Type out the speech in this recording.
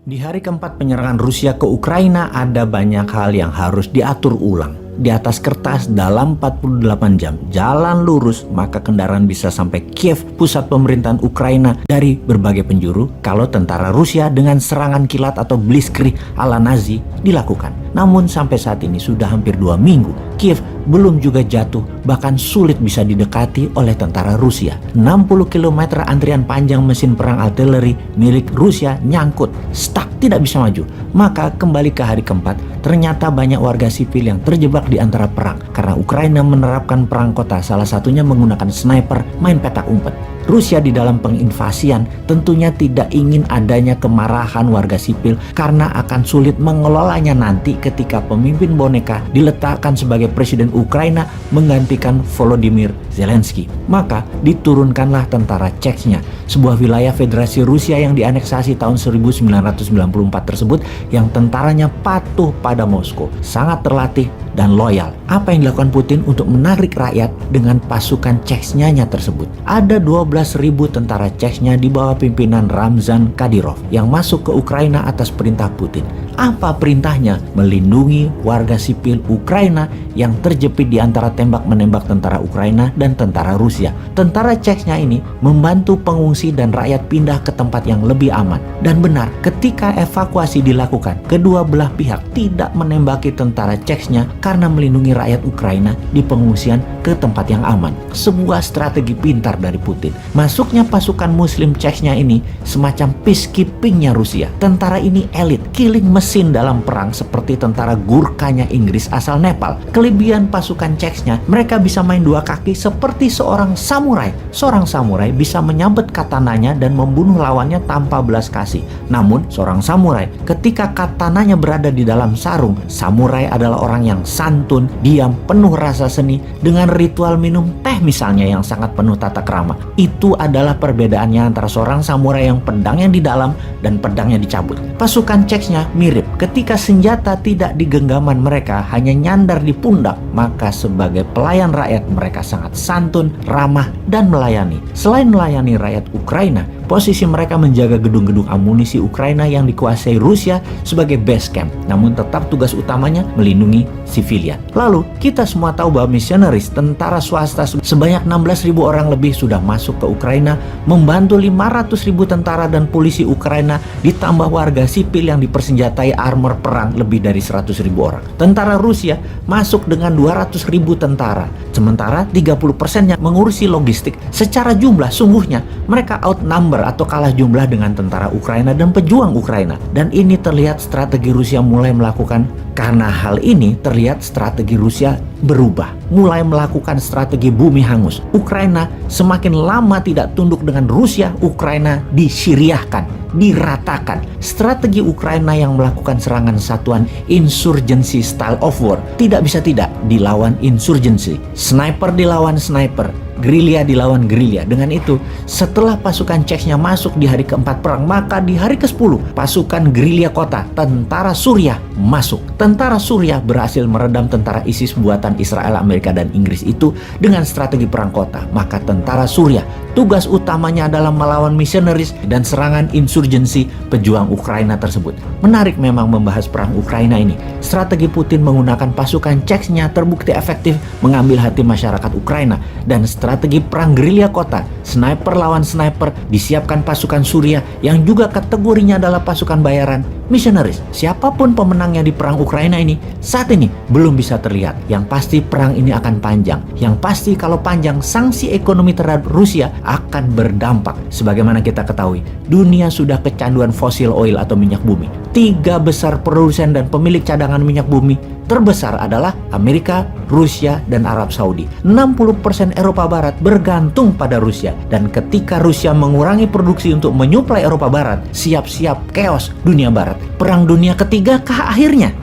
Di hari keempat penyerangan Rusia ke Ukraina, ada banyak hal yang harus diatur ulang. Di atas kertas, dalam 48 jam jalan lurus, maka kendaraan bisa sampai Kiev, pusat pemerintahan Ukraina, dari berbagai penjuru kalau tentara Rusia dengan serangan kilat atau blitzkrieg ala Nazi dilakukan. Namun sampai saat ini sudah hampir 2 minggu, Kiev belum juga jatuh, bahkan sulit bisa didekati oleh tentara Rusia. 60 km antrian panjang mesin perang artileri milik Rusia nyangkut, stuck, tidak bisa maju. Maka kembali ke hari keempat, ternyata banyak warga sipil yang terjebak di antara perang karena Ukraina menerapkan perang kota, salah satunya menggunakan sniper, main petak umpet. Rusia di dalam penginvasian tentunya tidak ingin adanya kemarahan warga sipil karena akan sulit mengelolanya nanti ketika pemimpin boneka diletakkan sebagai presiden Ukraina menggantikan Volodymyr Zelensky. Maka diturunkanlah tentara Chechnya, sebuah wilayah Federasi Rusia yang dianeksasi tahun 1994 tersebut, yang tentaranya patuh pada Moskow, sangat terlatih dan loyal. Apa yang dilakukan Putin untuk menarik rakyat dengan pasukan Chechnya tersebut? Ada 12.000 tentara Chechnya di bawah pimpinan Ramzan Kadyrov yang masuk ke Ukraina atas perintah Putin. Apa perintahnya? Melindungi warga sipil Ukraina yang terjepit di antara tembak-menembak tentara Ukraina dan tentara Rusia. Tentara Chechnya ini membantu pengungsi dan rakyat pindah ke tempat yang lebih aman. Dan benar, ketika evakuasi dilakukan, kedua belah pihak tidak menembaki tentara Chechnya karena melindungi rakyat Ukraina di pengungsian ke tempat yang aman. Sebuah strategi pintar dari Putin. Masuknya pasukan muslim Chechnya ini semacam peacekeepingnya Rusia. Tentara ini elit, killing mesin dalam perang seperti tentara Gurkhanya Inggris asal Nepal. Kelebihan pasukan Chechnya, mereka bisa main dua kaki seperti seorang samurai. Seorang samurai bisa menyabet katananya dan membunuh lawannya tanpa belas kasih. Namun, seorang samurai ketika katananya berada di dalam sarung, samurai adalah orang yang santun, diam, penuh rasa seni, dengan ritual minum teh misalnya yang sangat penuh tata krama. Itu adalah perbedaannya antara seorang samurai yang pedangnya di dalam dan pedangnya dicabut. Pasukan Chechnya mirip, ketika senjata tidak di genggaman mereka, hanya nyandar di pundak, maka sebagai pelayan rakyat mereka sangat santun, ramah, dan melayani. Selain melayani rakyat Ukraina, posisi mereka menjaga gedung-gedung amunisi Ukraina yang dikuasai Rusia sebagai base camp. Namun tetap tugas utamanya melindungi sivilian. Lalu kita semua tahu bahwa missionaries, tentara swasta sebanyak 16.000 orang lebih sudah masuk ke Ukraina, membantu 500.000 tentara dan polisi Ukraina, ditambah warga sipil yang dipersenjatai armor perang lebih dari 100.000 orang. Tentara Rusia masuk dengan 200.000 tentara, sementara 30%-nya mengurusi logistik. Secara jumlah sungguhnya mereka outnumber atau kalah jumlah dengan tentara Ukraina dan pejuang Ukraina. Dan ini terlihat strategi Rusia mulai melakukan. Karena hal ini terlihat strategi Rusia berubah, mulai melakukan strategi bumi hangus. Ukraina semakin lama tidak tunduk dengan Rusia, Ukraina disyriahkan, diratakan. Strategi Ukraina yang melakukan serangan satuan insurgency style of war tidak bisa tidak dilawan insurgency. Sniper dilawan sniper, gerilya dilawan gerilya. Dengan itu, setelah pasukan Chechnya masuk di hari keempat perang, maka di hari ke-10 pasukan gerilya kota, tentara Suriah masuk. Tentara Suriah berhasil meredam tentara ISIS buatan Israel, Amerika, dan Inggris itu dengan strategi perang kota. Maka tentara Suriah tugas utamanya adalah melawan missionaries dan serangan insurgensi pejuang Ukraina tersebut. Menarik memang membahas perang Ukraina ini. Strategi Putin menggunakan pasukan Chechnya terbukti efektif mengambil hati masyarakat Ukraina. Dan strategi perang gerilya kota, sniper lawan sniper, disiapkan pasukan Suriah yang juga kategorinya adalah pasukan bayaran, missionaries. Siapapun pemenangnya di perang Ukraina ini saat ini belum bisa terlihat. Yang pasti perang ini akan panjang. Yang pasti kalau panjang, sanksi ekonomi terhadap Rusia akan berdampak. Sebagaimana kita ketahui, dunia sudah kecanduan fosil oil atau minyak bumi. 3 besar produsen dan pemilik cadangan minyak bumi terbesar adalah Amerika, Rusia, dan Arab Saudi. 60% Eropa Barat bergantung pada Rusia. Dan ketika Rusia mengurangi produksi untuk menyuplai Eropa Barat, siap-siap chaos dunia Barat. Perang dunia ketiga kah akhirnya?